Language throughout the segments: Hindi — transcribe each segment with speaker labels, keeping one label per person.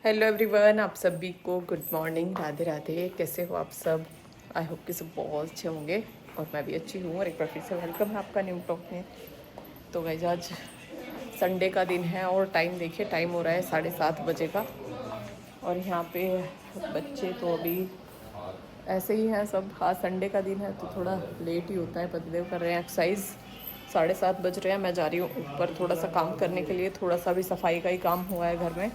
Speaker 1: हेलो एवरीवन, आप सभी को गुड मॉर्निंग, राधे राधे। कैसे हो आप सब? आई होप कि सब बहुत अच्छे होंगे और मैं भी अच्छी हूँ। और एक बार फिर से वेलकम है आपका न्यू टॉक में। तो गाइस आज संडे का दिन है और टाइम देखिए, टाइम हो रहा है 7:30 बजे का। और यहाँ पे बच्चे तो अभी ऐसे ही हैं सब। आज संडे का दिन है तो थोड़ा लेट ही होता है। पतिदेव कर रहे हैं एक्सरसाइज। 7:30 बज रहे हैं। मैं जा रही हूँ ऊपर थोड़ा सा काम करने के लिए। थोड़ा सा भी सफाई का ही काम हुआ है घर में।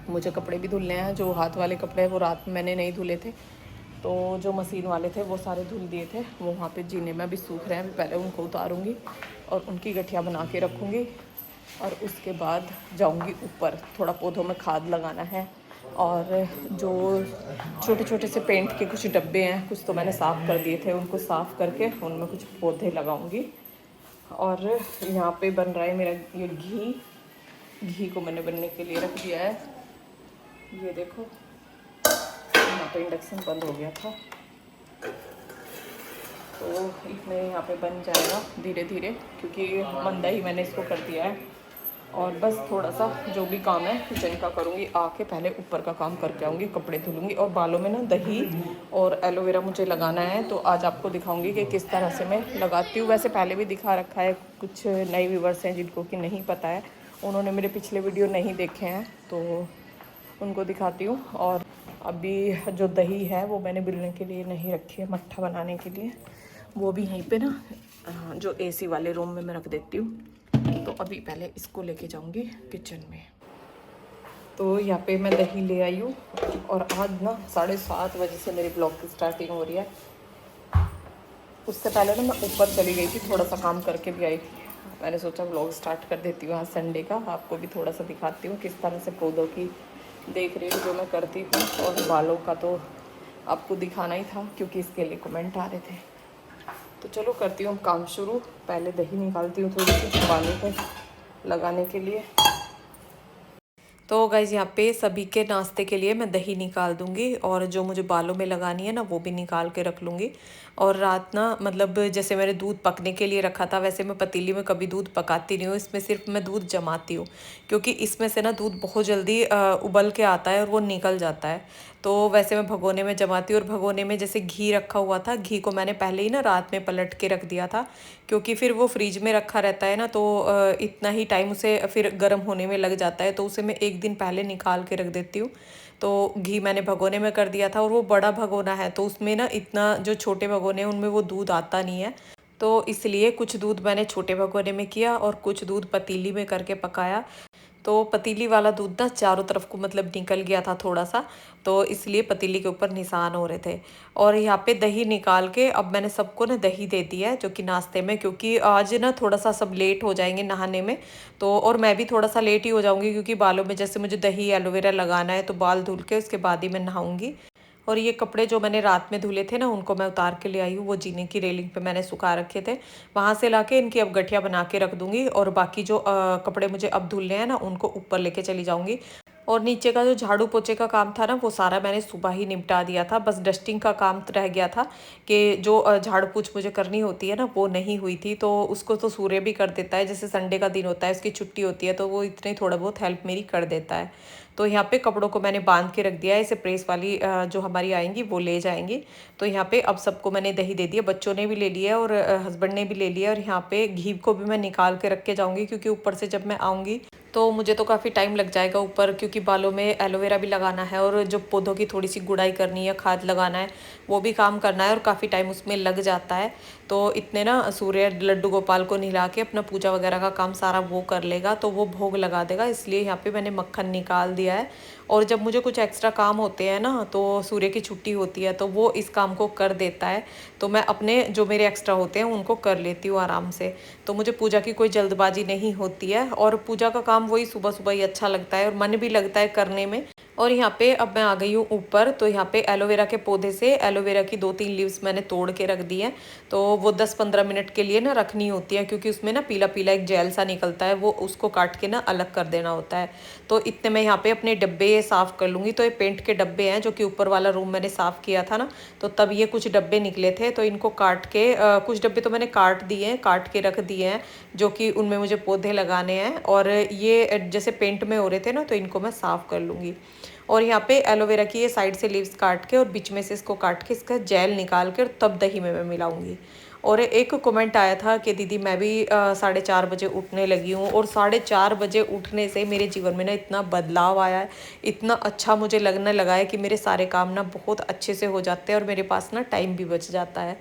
Speaker 1: मुझे कपड़े भी धुलने हैं। जो हाथ वाले कपड़े हैं वो रात में मैंने नहीं धुले थे, तो जो मशीन वाले थे वो सारे धुल दिए थे। वो वहाँ पे जीने में भी सूख रहे हैं। अभी पहले उनको उतारूँगी और उनकी गठिया बना के रखूँगी और उसके बाद जाऊँगी ऊपर। थोड़ा पौधों में खाद लगाना है और जो छोटे छोटे से पेंट के कुछ डब्बे हैं, कुछ तो मैंने साफ़ कर दिए थे, उनको साफ़ करके उनमें कुछ पौधे लगाऊँगी। और यहाँ पे बन रहा है मेरा ये घी को मैंने बनने के लिए रख दिया है। ये देखो, यहाँ पे इंडक्शन बंद हो गया था तो इसमें यहाँ पे बन जाएगा धीरे धीरे, क्योंकि मंदा ही मैंने इसको कर दिया है। और बस थोड़ा सा जो भी काम है किचन का करूँगी। आके पहले ऊपर का काम करके आऊँगी, कपड़े धुलूँगी। और बालों में ना दही और एलोवेरा मुझे लगाना है, तो आज आपको दिखाऊँगी कि किस तरह से मैं लगाती हूँ। वैसे पहले भी दिखा रखा है, कुछ नए व्यूवर्स हैं जिनको कि नहीं पता है, उन्होंने मेरे पिछले वीडियो नहीं देखे हैं तो उनको दिखाती हूँ। और अभी जो दही है वो मैंने बिलने के लिए नहीं रखी है, मट्ठा बनाने के लिए। वो भी यहीं पे ना जो एसी वाले रूम में मैं रख देती हूँ। तो अभी पहले इसको लेके जाऊँगी किचन में। तो यहाँ पे मैं दही ले आई हूँ और आज ना 7:30 बजे से मेरी ब्लॉग की स्टार्टिंग हो रही है। उससे पहले ना मैं ऊपर चली गई थी, थोड़ा सा काम करके भी आई थी। मैंने सोचा ब्लॉग स्टार्ट कर देती हूँ आज संडे का। आपको भी थोड़ा सा दिखाती हूँ किस तरह से पौधों की देख रेख जो मैं करती हूँ। और बालों का तो आपको दिखाना ही था क्योंकि इसके लिए कमेंट आ रहे थे। तो चलो करती हूँ काम शुरू। पहले दही निकालती हूँ थोड़ी सी बालों पर लगाने के लिए। तो गाइज़ यहाँ पे सभी के नाश्ते के लिए मैं दही निकाल दूँगी और जो मुझे बालों में लगानी है ना वो भी निकाल के रख लूँगी। और रात ना मतलब जैसे मैंने दूध पकने के लिए रखा था, वैसे मैं पतीली में कभी दूध पकाती नहीं हूँ। इसमें सिर्फ मैं दूध जमाती हूँ, क्योंकि इसमें से ना दूध बहुत जल्दी उबल के आता है और वो निकल जाता है। तो वैसे मैं भगोने में जमाती हूँ। और भगोने में जैसे घी रखा हुआ था, घी को मैंने पहले ही ना रात में पलट के रख दिया था, क्योंकि फिर वो फ्रिज में रखा रहता है ना, तो इतना ही टाइम उसे फिर गर्म होने में लग जाता है। तो उसे मैं एक दिन पहले निकाल के रख देती हूँ। तो घी मैंने भगोने में कर दिया था और वो बड़ा भगोना है, तो उसमें ना इतना, जो छोटे भगोने हैं उनमें वो दूध आता नहीं है। तो इसलिए कुछ दूध मैंने छोटे भगोने में किया और कुछ दूध पतीली में करके पकाया। तो पतीली वाला दूध ना चारों तरफ को मतलब निकल गया था थोड़ा सा, तो इसलिए पतीली के ऊपर निशान हो रहे थे। और यहाँ पे दही निकाल के अब मैंने सबको ना दही दे दिया है, जो कि नाश्ते में, क्योंकि आज ना थोड़ा सा सब लेट हो जाएंगे नहाने में। तो और मैं भी थोड़ा सा लेट ही हो जाऊंगी, क्योंकि बालों में जैसे मुझे दही एलोवेरा लगाना है, तो बाल धुल के उसके बाद ही मैं नहाऊंगी। और ये कपड़े जो मैंने रात में धुले थे ना, उनको मैं उतार के ले आई हूँ। वो जीने की रेलिंग पे मैंने सुखा रखे थे, वहाँ से लाके इनकी अब गठिया बना के रख दूँगी। और बाकी जो कपड़े मुझे अब धुलने हैं ना, उनको ऊपर लेके चली जाऊँगी। और नीचे का जो झाड़ू पोछे का काम था ना, वो सारा मैंने सुबह ही निपटा दिया था। बस डस्टिंग का काम रह गया था, कि जो झाड़ू पोछ मुझे करनी होती है ना, वो नहीं हुई थी। तो उसको तो सूर्य भी कर देता है, जैसे संडे का दिन होता है, उसकी छुट्टी होती है, तो वो इतनी थोड़ा बहुत हेल्प मेरी कर देता है। तो यहाँ पे कपड़ों को मैंने बांध के रख दिया है। इसे प्रेस वाली जो हमारी आएंगी वो ले जाएंगी। तो यहाँ पे अब सबको मैंने दही दे दिया, बच्चों ने भी ले लिया और हस्बैंड ने भी ले लिया। और यहाँ पे घी को भी मैं निकाल के रख के जाऊँगी, क्योंकि ऊपर से जब मैं आऊँगी तो मुझे तो काफ़ी टाइम लग जाएगा ऊपर, क्योंकि बालों में एलोवेरा भी लगाना है और जो पौधों की थोड़ी सी गुड़ाई करनी है, खाद लगाना है, वो भी काम करना है और काफ़ी टाइम उसमें लग जाता है। तो इतने ना सूर्य लड्डू गोपाल को नहला के अपना पूजा वगैरह का काम सारा वो कर लेगा, तो वो भोग लगा देगा। इसलिए यहाँ पे मैंने मक्खन निकाल दिया है। और जब मुझे कुछ एक्स्ट्रा काम होते हैं ना, तो सूर्य की छुट्टी होती है तो वो इस काम को कर देता है। तो मैं अपने जो मेरे एक्स्ट्रा होते हैं उनको कर लेती हूँ आराम से। तो मुझे पूजा की कोई जल्दबाजी नहीं होती है। और पूजा का काम वही सुबह सुबह ही अच्छा लगता है और मन भी लगता है करने में। और यहाँ पे अब मैं आ गई हूँ ऊपर। तो यहाँ पे एलोवेरा के पौधे से एलोवेरा की 2-3 लीव्स मैंने तोड़ के रख दी हैं। तो वो 10-15 मिनट के लिए ना रखनी होती है, क्योंकि उसमें ना पीला पीला एक जेल सा निकलता है, वो उसको काट के ना अलग कर देना होता है। तो इतने मैं यहाँ पे अपने डब्बे साफ़ कर लूँगी। तो ये पेंट के डब्बे हैं, जो कि ऊपर वाला रूम मैंने साफ़ किया था ना, तो तब ये कुछ डब्बे निकले थे। तो इनको काट के कुछ डब्बे तो मैंने काट दिए हैं, काट के रख दिए हैं, जो कि उनमें मुझे पौधे लगाने हैं। और ये जैसे पेंट में हो रहे थे ना, तो इनको मैं साफ़ कर लूँगी। और यहाँ पे एलोवेरा की ये साइड से लीव्स काट के और बीच में से इसको काट के इसका जेल निकाल कर तब दही में मैं मिलाऊंगी। और एक कमेंट आया था कि दीदी मैं भी 4:30 बजे उठने लगी हूँ, और 4:30 बजे उठने से मेरे जीवन में ना इतना बदलाव आया है, इतना अच्छा मुझे लगने लगा है कि मेरे सारे काम ना बहुत अच्छे से हो जाते हैं और मेरे पास ना टाइम भी बच जाता है।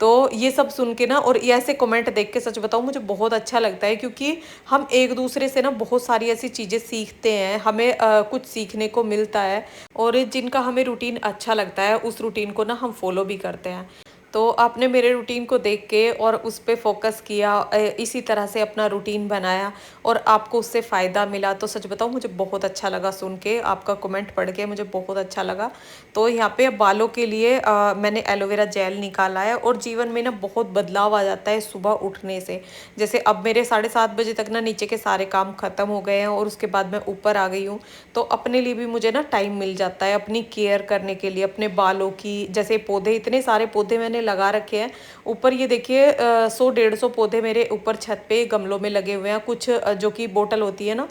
Speaker 1: तो ये सब सुन के ना और ये ऐसे कमेंट देख के सच बताऊँ मुझे बहुत अच्छा लगता है, क्योंकि हम एक दूसरे से ना बहुत सारी ऐसी चीज़ें सीखते हैं, हमें कुछ सीखने को मिलता है, और जिनका हमें रूटीन अच्छा लगता है उस रूटीन को ना हम फॉलो भी करते हैं। तो आपने मेरे रूटीन को देख के और उस पे फोकस किया, इसी तरह से अपना रूटीन बनाया और आपको उससे फ़ायदा मिला, तो सच बताऊँ मुझे बहुत अच्छा लगा सुन के, आपका कमेंट पढ़ के मुझे बहुत अच्छा लगा। तो यहाँ पे बालों के लिए मैंने एलोवेरा जेल निकाला है, और जीवन में ना बहुत बदलाव आ जाता है सुबह उठने से। जैसे अब मेरे 7:30 बजे तक ना नीचे के सारे काम ख़त्म हो गए हैं, और उसके बाद मैं ऊपर आ गई हूँ। तो अपने लिए भी मुझे ना टाइम मिल जाता है अपनी केयर करने के लिए, अपने बालों की। जैसे पौधे, इतने सारे पौधे मैंने लगा रखे हैं ऊपर, ये देखिए 100-150 पौधे मेरे ऊपर छत पे गमलों में लगे हुए हैं। कुछ जो कि बोतल होती है ना,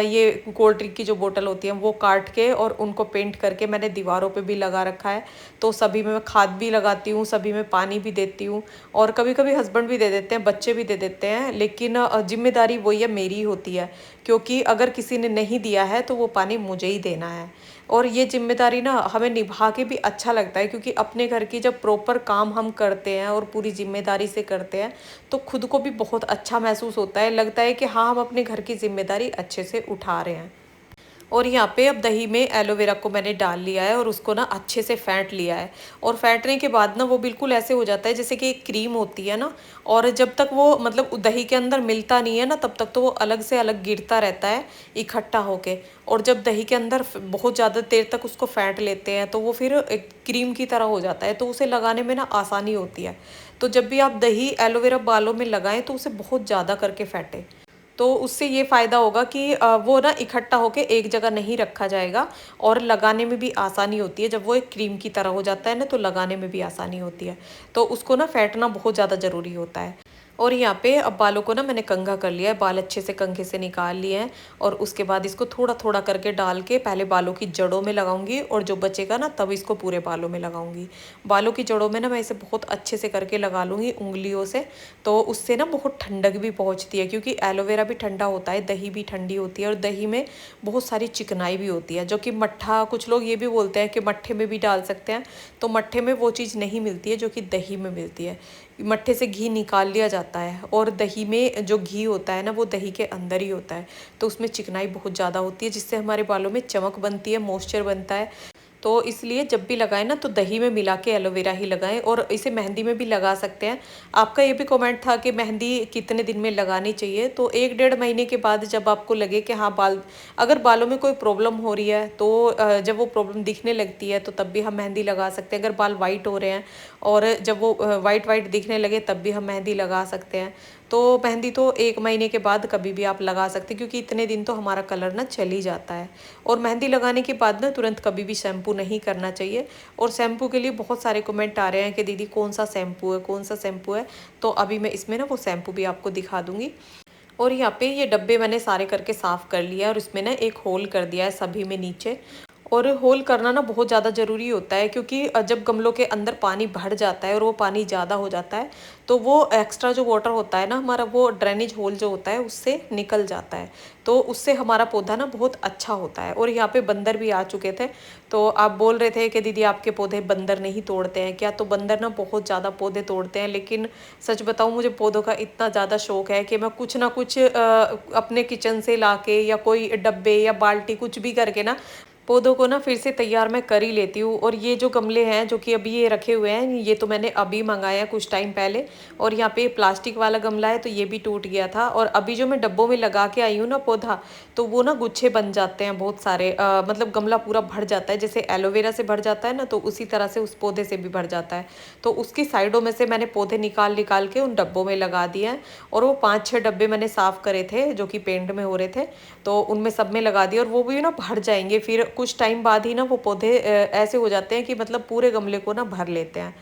Speaker 1: ये कोल्ड ड्रिंक की जो बोतल होती है, वो काट के और उनको पेंट करके मैंने दीवारों पे भी लगा रखा है। तो सभी में मैं खाद भी लगाती हूँ, सभी में पानी भी देती हूँ, और कभी कभी हस्बैंड भी दे देते हैं, बच्चे भी दे देते हैं, लेकिन जिम्मेदारी वही है, मेरी होती है, क्योंकि अगर किसी ने नहीं दिया है तो वो पानी मुझे ही देना है। और ये जिम्मेदारी ना हमें निभा के भी अच्छा लगता है, क्योंकि अपने घर की जब प्रॉपर काम हम करते हैं और पूरी जिम्मेदारी से करते हैं, तो खुद को भी बहुत अच्छा महसूस होता है, लगता है कि हाँ हम अपने घर की जिम्मेदारी अच्छे से उठा रहे हैं। और यहाँ पे अब दही में एलोवेरा को मैंने डाल लिया है और उसको ना अच्छे से फेंट लिया है। और फेंटने के बाद ना वो बिल्कुल ऐसे हो जाता है जैसे कि एक क्रीम होती है ना, और जब तक वो मतलब दही के अंदर मिलता नहीं है ना, तब तक तो वो अलग से अलग गिरता रहता है इकट्ठा होके। और जब दही के अंदर बहुत ज़्यादा देर तक उसको फेंट लेते हैं, तो वो फिर एक क्रीम की तरह हो जाता है, तो उसे लगाने में ना आसानी होती है। तो जब भी आप दही एलोवेरा बालों में लगाएं, तो उसे बहुत ज़्यादा करके फेंटें। तो उससे ये फ़ायदा होगा कि वो ना इकट्ठा होके एक जगह नहीं रखा जाएगा, और लगाने में भी आसानी होती है। जब वो एक क्रीम की तरह हो जाता है ना, तो लगाने में भी आसानी होती है। तो उसको ना फेंटना बहुत ज़्यादा ज़रूरी होता है। और यहाँ पे अब बालों को ना मैंने कंघा कर लिया है, बाल अच्छे से कंघे से निकाल लिए हैं। और उसके बाद इसको थोड़ा थोड़ा करके डाल के पहले बालों की जड़ों में लगाऊंगी, और जो बचेगा ना तब इसको पूरे बालों में लगाऊंगी। बालों की जड़ों में ना मैं इसे बहुत अच्छे से करके लगा लूँगी उंगलियों से। तो उससे ना बहुत ठंडक भी पहुँचती है, क्योंकि एलोवेरा भी ठंडा होता है, दही भी ठंडी होती है, और दही में बहुत सारी चिकनाई भी होती है, जो कि मट्ठा, कुछ लोग ये भी बोलते हैं कि मट्ठे में भी डाल सकते हैं। तो मट्ठे में वो चीज़ नहीं मिलती है जो कि दही में मिलती है। मट्ठे से घी निकाल लिया जाता है, और दही में जो घी होता है ना, वो दही के अंदर ही होता है। तो उसमें चिकनाई बहुत ज़्यादा होती है, जिससे हमारे बालों में चमक बनती है, मॉइस्चर बनता है। तो इसलिए जब भी लगाएं ना, तो दही में मिला के एलोवेरा ही लगाएं। और इसे मेहंदी में भी लगा सकते हैं। आपका ये भी कमेंट था कि मेहंदी कितने दिन में लगानी चाहिए। तो 1-1.5 महीने के बाद जब आपको लगे कि हाँ अगर बालों में कोई प्रॉब्लम हो रही है, तो जब वो प्रॉब्लम दिखने लगती है, तो तब भी हम मेहंदी लगा सकते हैं। अगर बाल वाइट हो रहे हैं और जब वो वाइट वाइट दिखने लगे, तब भी हम मेहंदी लगा सकते हैं। तो मेहंदी तो 1 महीने के बाद कभी भी आप लगा सकते हैं, क्योंकि इतने दिन तो हमारा कलर ना चल ही जाता है। और मेहंदी लगाने के बाद ना तुरंत कभी भी शैम्पू नहीं करना चाहिए। और शैम्पू के लिए बहुत सारे कमेंट आ रहे हैं कि दीदी कौन सा शैम्पू है, कौन सा शैम्पू है। तो अभी मैं इसमें ना वो शैम्पू भी आपको दिखा दूँगी। और यहाँ पे ये डब्बे मैंने सारे करके साफ़ कर लिया है, और इसमें ना एक होल कर दिया है सभी में नीचे। और होल करना ना बहुत ज़्यादा ज़रूरी होता है, क्योंकि जब गमलों के अंदर पानी भर जाता है और वो पानी ज़्यादा हो जाता है, तो वो एक्स्ट्रा जो वाटर होता है ना हमारा, वो ड्रेनेज होल जो होता है उससे निकल जाता है। तो उससे हमारा पौधा ना बहुत अच्छा होता है। और यहाँ पे बंदर भी आ चुके थे। तो आप बोल रहे थे कि दीदी आपके पौधे बंदर नहीं तोड़ते हैं क्या? तो बंदर ना बहुत ज़्यादा पौधे तोड़ते हैं, लेकिन सच बताऊँ मुझे पौधों का इतना ज़्यादा शौक है कि मैं कुछ ना कुछ अपने किचन से ला के, या कोई डब्बे या बाल्टी कुछ भी करके ना पौधों को ना फिर से तैयार मैं कर ही लेती हूँ। और ये जो गमले हैं जो कि अभी ये रखे हुए हैं, ये तो मैंने अभी मंगाया कुछ टाइम पहले। और यहाँ पे प्लास्टिक वाला गमला है तो ये भी टूट गया था। और अभी जो मैं डब्बों में लगा के आई हूँ ना पौधा, तो वो ना गुच्छे बन जाते हैं बहुत सारे, मतलब गमला पूरा भर जाता है, जैसे एलोवेरा से भर जाता है ना, तो उसी तरह से उस पौधे से भी भर जाता है। तो उसकी साइडों में से मैंने पौधे निकाल निकाल के उन डब्बों में लगा दिए हैं। और वो 5-6 डब्बे मैंने साफ़ करे थे जो कि पेंट में हो रहे थे, तो उनमें सब में लगा दिया। और वो भी ना भर जाएंगे फिर कुछ टाइम बाद ही ना, वो पौधे ऐसे हो जाते हैं कि मतलब पूरे गमले को ना भर लेते हैं।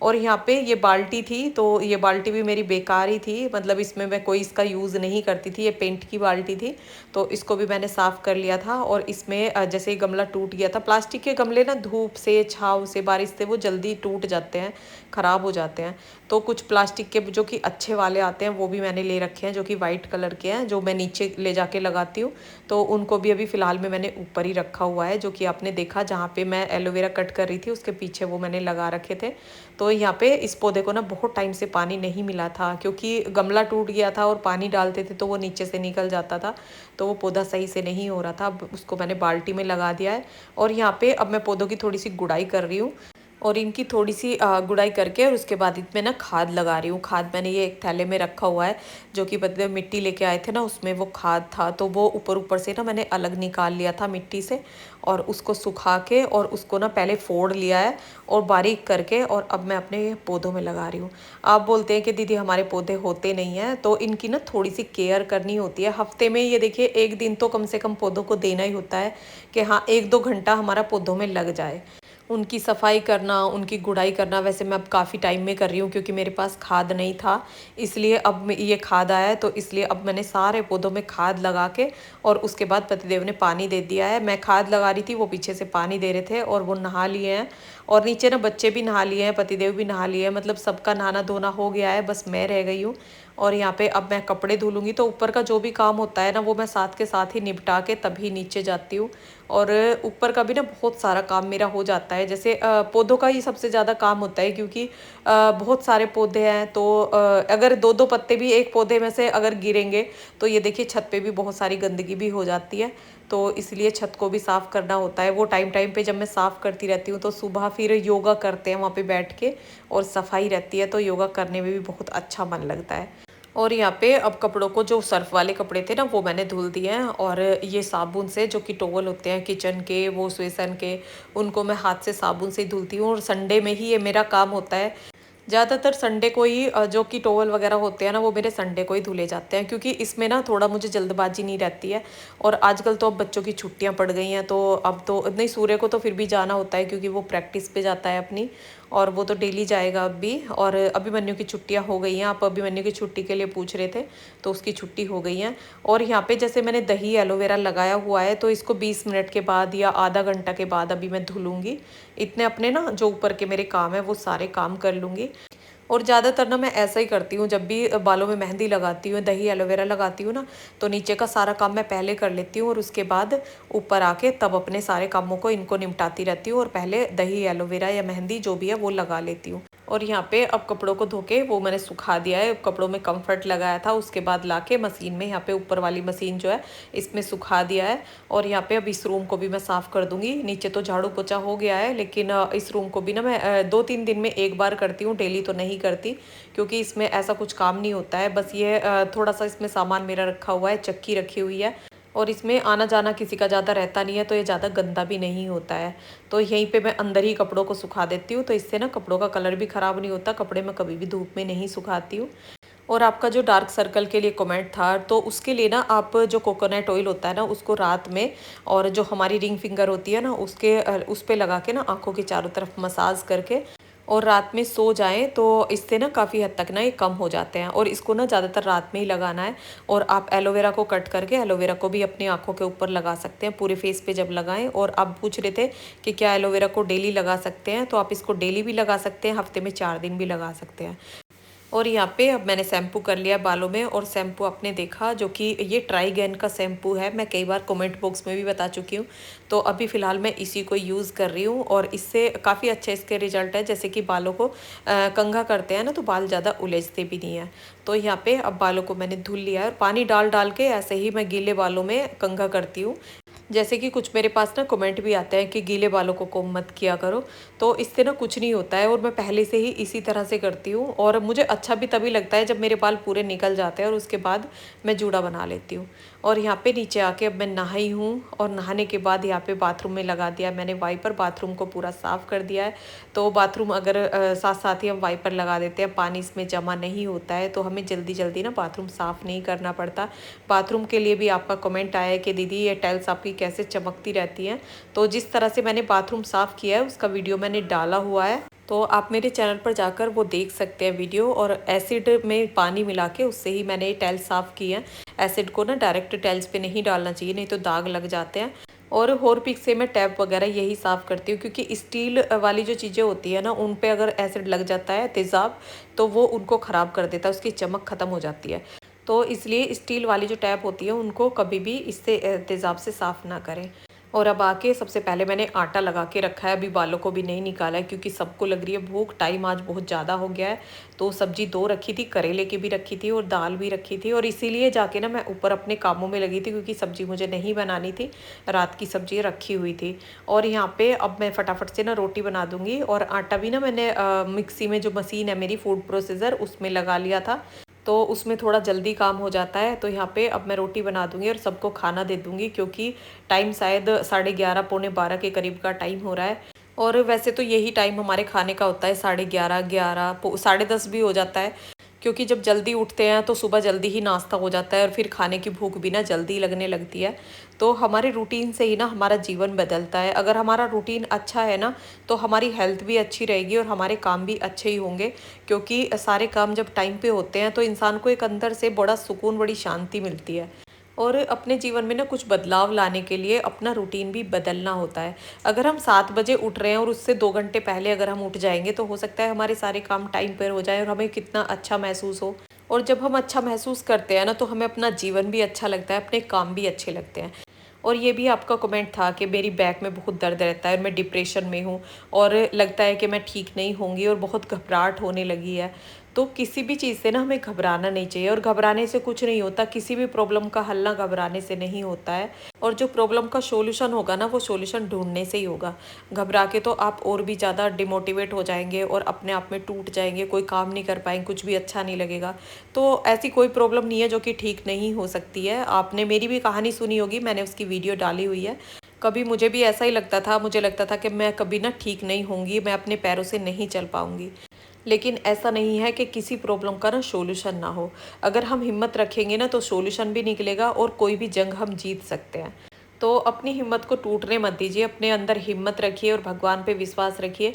Speaker 1: और यहाँ पे ये बाल्टी थी, तो ये बाल्टी भी मेरी बेकार ही थी, मतलब इसमें मैं कोई इसका यूज़ नहीं करती थी, ये पेंट की बाल्टी थी। तो इसको भी मैंने साफ़ कर लिया था। और इसमें जैसे ही गमला टूट गया था, प्लास्टिक के गमले ना धूप से, छाँव से, बारिश से वो जल्दी टूट जाते हैं, ख़राब हो जाते हैं। तो कुछ प्लास्टिक के जो कि अच्छे वाले आते हैं वो भी मैंने ले रखे हैं, जो कि वाइट कलर के हैं, जो मैं नीचे ले जाके लगाती हूँ। तो उनको भी अभी फ़िलहाल में मैंने ऊपर ही रखा हुआ है, जो कि आपने देखा जहाँ पे मैं एलोवेरा कट कर रही थी उसके पीछे वो मैंने लगा रखे थे। तो यहाँ पे इस पौधे को ना बहुत टाइम से पानी नहीं मिला था, क्योंकि गमला टूट गया था और पानी डालते थे तो वो नीचे से निकल जाता था, तो वो पौधा सही से नहीं हो रहा था। अब उसको मैंने बाल्टी में लगा दिया है। और यहाँ पे अब मैं पौधों की थोड़ी सी गुड़ाई कर रही हूँ, और इनकी थोड़ी सी गुड़ाई करके और उसके बाद इसमें ना खाद लगा रही हूँ। खाद मैंने ये एक थैले में रखा हुआ है, जो कि बदले मिट्टी लेके आए थे ना, उसमें वो खाद था, तो वो ऊपर ऊपर से ना मैंने अलग निकाल लिया था मिट्टी से, और उसको सुखा के और उसको ना पहले फोड़ लिया है और बारीक करके, और अब मैं अपने पौधों में लगा रही हूँ। आप बोलते हैं कि दीदी हमारे पौधे होते नहीं हैं, तो इनकी ना थोड़ी सी केयर करनी होती है। हफ्ते में ये देखिए एक दिन तो कम से कम पौधों को देना ही होता है, कि हाँ 1-2 घंटा हमारा पौधों में लग जाए। उनकी सफाई करना, उनकी गुड़ाई करना, वैसे मैं अब काफ़ी टाइम में कर रही हूँ, क्योंकि मेरे पास खाद नहीं था, इसलिए अब ये खाद आया है, तो इसलिए अब मैंने सारे पौधों में खाद लगा के और उसके बाद पतिदेव ने पानी दे दिया है। मैं खाद लगा रही थी, वो पीछे से पानी दे रहे थे और वो नहा लिए हैं। और नीचे ना बच्चे भी नहा लिए हैं, पतिदेव भी नहा लिए हैं, मतलब सबका नहाना धोना हो गया है, बस मैं रह गई हूँ। और यहाँ पे अब मैं कपड़े धुलूँगी, तो ऊपर का जो भी काम होता है ना, वो मैं साथ के साथ ही निपटा के तभी नीचे जाती हूँ। और ऊपर का भी ना बहुत सारा काम मेरा हो जाता है, जैसे पौधों का ही सबसे ज़्यादा काम होता है, क्योंकि बहुत सारे पौधे हैं, तो अगर 2-2 पत्ते भी एक पौधे में से अगर गिरेंगे, तो ये देखिए छत पे भी बहुत सारी गंदगी भी हो जाती है। तो इसलिए छत को भी साफ़ करना होता है। वो टाइम टाइम पे जब मैं साफ़ करती रहती हूँ, तो सुबह फिर योगा करते हैं वहाँ पे बैठ के, और सफाई रहती है, तो योगा करने में भी बहुत अच्छा मन लगता है। और यहाँ पे अब कपड़ों को, जो सर्फ वाले कपड़े थे ना, वो मैंने धुल दिए हैं। और ये साबुन से, जो कि टॉवल होते हैं किचन के, वो स्वेसन के, उनको मैं हाथ से साबुन से ही धुलती हूँ। और संडे में ही ये मेरा काम होता है, ज़्यादातर संडे को ही जो कि टॉवल वगैरह होते हैं ना, वो मेरे संडे को ही धुले जाते हैं, क्योंकि इसमें ना थोड़ा मुझे जल्दबाजी नहीं रहती है। और आजकल तो अब बच्चों की छुट्टियां पड़ गई हैं, तो अब तो नहीं, सूर्य को तो फिर भी जाना होता है, क्योंकि वो प्रैक्टिस पे जाता है अपनी, और वो तो डेली जाएगा अब भी। और अभिमन्यु की छुट्टियां हो गई हैं, आप अभिमन्यु की छुट्टी के लिए पूछ रहे थे, तो उसकी छुट्टी हो गई है। और यहाँ पे जैसे मैंने दही एलोवेरा लगाया हुआ है, तो इसको 20 मिनट के बाद या आधा घंटा के बाद अभी मैं धुलूँगी। इतने अपने ना जो ऊपर के मेरे काम है वो सारे काम कर लूँगी। और ज़्यादातर ना मैं ऐसा ही करती हूँ, जब भी बालों में मेहंदी लगाती हूँ, दही एलोवेरा लगाती हूँ ना, तो नीचे का सारा काम मैं पहले कर लेती हूँ, और उसके बाद ऊपर आके तब अपने सारे कामों को इनको निपटाती रहती हूँ, और पहले दही एलोवेरा या मेहंदी जो भी है वो लगा लेती हूँ। और यहाँ पे अब कपड़ों को धो के वो मैंने सुखा दिया है, कपड़ों में कंफर्ट लगाया था, उसके बाद लाके मशीन में, यहाँ पे ऊपर वाली मशीन जो है इसमें सुखा दिया है। और यहाँ पे अब इस रूम को भी मैं साफ़ कर दूंगी। नीचे तो झाड़ू पोछा हो गया है, लेकिन इस रूम को भी ना मैं 2-3 दिन में एक बार करती हूँ, डेली तो नहीं करती, क्योंकि इसमें ऐसा कुछ काम नहीं होता है। बस ये थोड़ा सा इसमें सामान मेरा रखा हुआ है, चक्की रखी हुई है, और इसमें आना जाना किसी का ज़्यादा रहता नहीं है, तो ये ज़्यादा गंदा भी नहीं होता है। तो यहीं पे मैं अंदर ही कपड़ों को सुखा देती हूँ, तो इससे ना कपड़ों का कलर भी ख़राब नहीं होता। कपड़े मैं कभी भी धूप में नहीं सुखाती हूँ। और आपका जो डार्क सर्कल के लिए कमेंट था, तो उसके लिए ना आप जो कोकोनट ऑयल होता है ना, उसको रात में, और जो हमारी रिंग फिंगर होती है ना, उस पे लगा के ना आँखों के चारों तरफ मसाज करके और रात में सो जाएं, तो इससे ना काफ़ी हद तक ना ये कम हो जाते हैं। और इसको ना ज़्यादातर रात में ही लगाना है। और आप एलोवेरा को कट करके एलोवेरा को भी अपनी आँखों के ऊपर लगा सकते हैं, पूरे फेस पे जब लगाएं। और आप पूछ रहे थे कि क्या एलोवेरा को डेली लगा सकते हैं, तो आप इसको डेली भी लगा सकते हैं, हफ्ते में 4 दिन भी लगा सकते हैं। और यहाँ पे अब मैंने शैम्पू कर लिया बालों में, और शैम्पू आपने देखा जो कि ये ट्राइगेन का शैम्पू है, मैं कई बार कमेंट बॉक्स में भी बता चुकी हूँ। तो अभी फ़िलहाल मैं इसी को यूज़ कर रही हूँ, और इससे काफ़ी अच्छे इसके रिजल्ट है। जैसे कि बालों को कंघा करते हैं ना, तो बाल ज़्यादा उलझते भी नहीं हैं। तो यहाँ पे अब बालों को मैंने धुल लिया है, और पानी डाल डाल के ऐसे ही मैं गीले बालों में कंघा करती हूँ। जैसे कि कुछ मेरे पास ना कमेंट भी आते हैं कि गीले बालों को कोम मत किया करो, तो इससे ना कुछ नहीं होता है और मैं पहले से ही इसी तरह से करती हूँ और मुझे अच्छा भी तभी लगता है जब मेरे बाल पूरे निकल जाते हैं और उसके बाद मैं जूड़ा बना लेती हूँ। और यहाँ पे नीचे आके अब मैं नहाई हूँ और नहाने के बाद यहाँ पे बाथरूम में लगा दिया मैंने वाइपर, बाथरूम को पूरा साफ़ कर दिया है। तो बाथरूम अगर साथ साथ ही हम वाइपर लगा देते हैं, पानी इसमें जमा नहीं होता है, तो हमें जल्दी जल्दी ना बाथरूम साफ़ नहीं करना पड़ता। बाथरूम के लिए भी आपका कमेंट आया है कि दीदी ये टाइल्स आपकी कैसे चमकती रहती हैं, तो जिस तरह से मैंने बाथरूम साफ़ किया है उसका वीडियो मैंने डाला हुआ है, तो आप मेरे चैनल पर जाकर वो देख सकते हैं वीडियो। और एसिड में पानी मिला के उससे ही मैंने टाइल्स साफ़ की है। एसिड को ना डायरेक्ट टाइल्स पे नहीं डालना चाहिए, नहीं तो दाग लग जाते हैं। और हॉरपिक से मैं टैप वगैरह यही साफ़ करती हूँ, क्योंकि स्टील वाली जो चीज़ें होती है ना उन पे अगर एसिड लग जाता है तेज़ाब, तो वो उनको ख़राब कर देता है, उसकी चमक ख़त्म हो जाती है। तो इसलिए स्टील वाली जो टैप होती है उनको कभी भी इससे तेज़ाब से साफ़ ना करें। और अब आके सबसे पहले मैंने आटा लगा के रखा है, अभी बालों को भी नहीं निकाला है क्योंकि सबको लग रही है भूख, टाइम आज बहुत ज़्यादा हो गया है। तो सब्जी 2 रखी थी, करेले की भी रखी थी और दाल भी रखी थी, और इसीलिए जाके ना मैं ऊपर अपने कामों में लगी थी क्योंकि सब्जी मुझे नहीं बनानी थी, रात की सब्जी रखी हुई थी। और यहाँ पे अब मैं फटाफट से ना रोटी बना दूँगी। और आटा भी ना मैंने मिक्सी में जो मशीन है मेरी फूड प्रोसेसर उसमें लगा लिया था, तो उसमें थोड़ा जल्दी काम हो जाता है। तो यहाँ पे अब मैं रोटी बना दूँगी और सबको खाना दे दूँगी, क्योंकि टाइम शायद 11:30 पौने 12 के करीब का टाइम हो रहा है। और वैसे तो यही टाइम हमारे खाने का होता है, 11:30, 11, 10:30 भी हो जाता है, क्योंकि जब जल्दी उठते हैं तो सुबह जल्दी ही नाश्ता हो जाता है और फिर खाने की भूख भी ना जल्दी लगने लगती है। तो हमारे रूटीन से ही ना हमारा जीवन बदलता है। अगर हमारा रूटीन अच्छा है ना तो हमारी हेल्थ भी अच्छी रहेगी और हमारे काम भी अच्छे ही होंगे, क्योंकि सारे काम जब टाइम पे होते हैं तो इंसान को एक अंदर से बड़ा सुकून, बड़ी शांति मिलती है। और अपने जीवन में ना कुछ बदलाव लाने के लिए अपना रूटीन भी बदलना होता है। अगर हम 7 बजे उठ रहे हैं और उससे 2 घंटे पहले अगर हम उठ जाएंगे तो हो सकता है हमारे सारे काम टाइम पर हो जाए और हमें कितना अच्छा महसूस हो। और जब हम अच्छा महसूस करते हैं ना तो हमें अपना जीवन भी अच्छा लगता है, अपने काम भी अच्छे लगते हैं। और ये भी आपका कमेंट था कि मेरी बैक में बहुत दर्द रहता है, मैं डिप्रेशन में हूँ और लगता है कि मैं ठीक नहीं होंगी और बहुत घबराहट होने लगी है। तो किसी भी चीज़ से ना हमें घबराना नहीं चाहिए, और घबराने से कुछ नहीं होता, किसी भी प्रॉब्लम का हल ना घबराने से नहीं होता है। और जो प्रॉब्लम का सॉल्यूशन होगा ना वो सॉल्यूशन ढूंढने से ही होगा। घबरा के तो आप और भी ज़्यादा डिमोटिवेट हो जाएंगे और अपने आप में टूट जाएंगे, कोई काम नहीं कर पाएंगे, कुछ भी अच्छा नहीं लगेगा। तो ऐसी कोई प्रॉब्लम नहीं है जो कि ठीक नहीं हो सकती है। आपने मेरी भी कहानी सुनी होगी, मैंने उसकी वीडियो डाली हुई है। कभी मुझे भी ऐसा ही लगता था, मुझे लगता था कि मैं कभी ना ठीक नहीं होंगी, मैं अपने पैरों से नहीं चल पाऊंगी। लेकिन ऐसा नहीं है कि किसी प्रॉब्लम का ना सॉल्यूशन ना हो। अगर हम हिम्मत रखेंगे ना तो सॉल्यूशन भी निकलेगा और कोई भी जंग हम जीत सकते हैं। तो अपनी हिम्मत को टूटने मत दीजिए, अपने अंदर हिम्मत रखिए और भगवान पे विश्वास रखिए।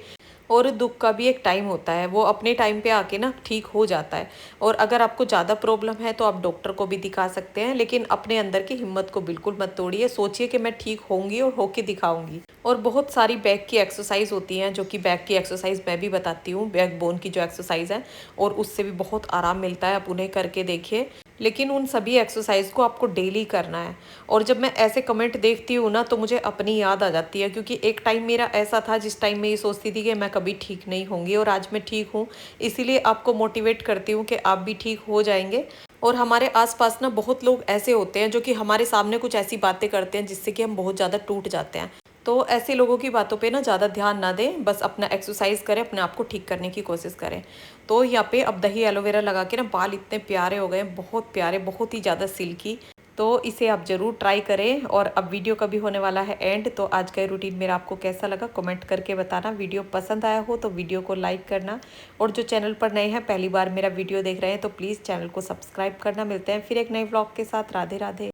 Speaker 1: और दुख का भी एक टाइम होता है, वो अपने टाइम पे आके ना ठीक हो जाता है। और अगर आपको ज़्यादा प्रॉब्लम है तो आप डॉक्टर को भी दिखा सकते हैं, लेकिन अपने अंदर की हिम्मत को बिल्कुल मत तोड़िए। सोचिए कि मैं ठीक होंगी और होके दिखाऊंगी। और बहुत सारी बैक की एक्सरसाइज होती हैं, जो कि बैक की एक्सरसाइज मैं भी बताती हूँ, बैक बोन की जो एक्सरसाइज है, और उससे भी बहुत आराम मिलता है, आप उन्हें करके देखिए। लेकिन उन सभी एक्सरसाइज को आपको डेली करना है। और जब मैं ऐसे कमेंट देखती हूँ ना तो मुझे अपनी याद आ जाती है, क्योंकि एक टाइम मेरा ऐसा था जिस टाइम मैं ये सोचती थी कि मैं कभी ठीक नहीं होंगी, और आज मैं ठीक हूँ। इसीलिए आपको मोटिवेट करती हूँ कि आप भी ठीक हो जाएंगे। और हमारे आसपास ना बहुत लोग ऐसे होते हैं जो कि हमारे सामने कुछ ऐसी बातें करते हैं जिससे कि हम बहुत ज़्यादा टूट जाते हैं। तो ऐसे लोगों की बातों पे ना ज़्यादा ध्यान ना दें, बस अपना एक्सरसाइज करें, अपने आप को ठीक करने की कोशिश करें। तो यहाँ पे अब दही एलोवेरा लगा के ना बाल इतने प्यारे हो गए, बहुत प्यारे, बहुत ही ज़्यादा सिल्की। तो इसे आप ज़रूर ट्राई करें। और अब वीडियो कभी होने वाला है एंड, तो आज का रूटीन मेरा आपको कैसा लगा कमेंट करके बताना। वीडियो पसंद आया हो तो वीडियो को लाइक करना, और जो चैनल पर नए हैं, पहली बार मेरा वीडियो देख रहे हैं, तो प्लीज़ चैनल को सब्सक्राइब करना। मिलते हैं फिर एक नए व्लॉग के साथ। राधे राधे।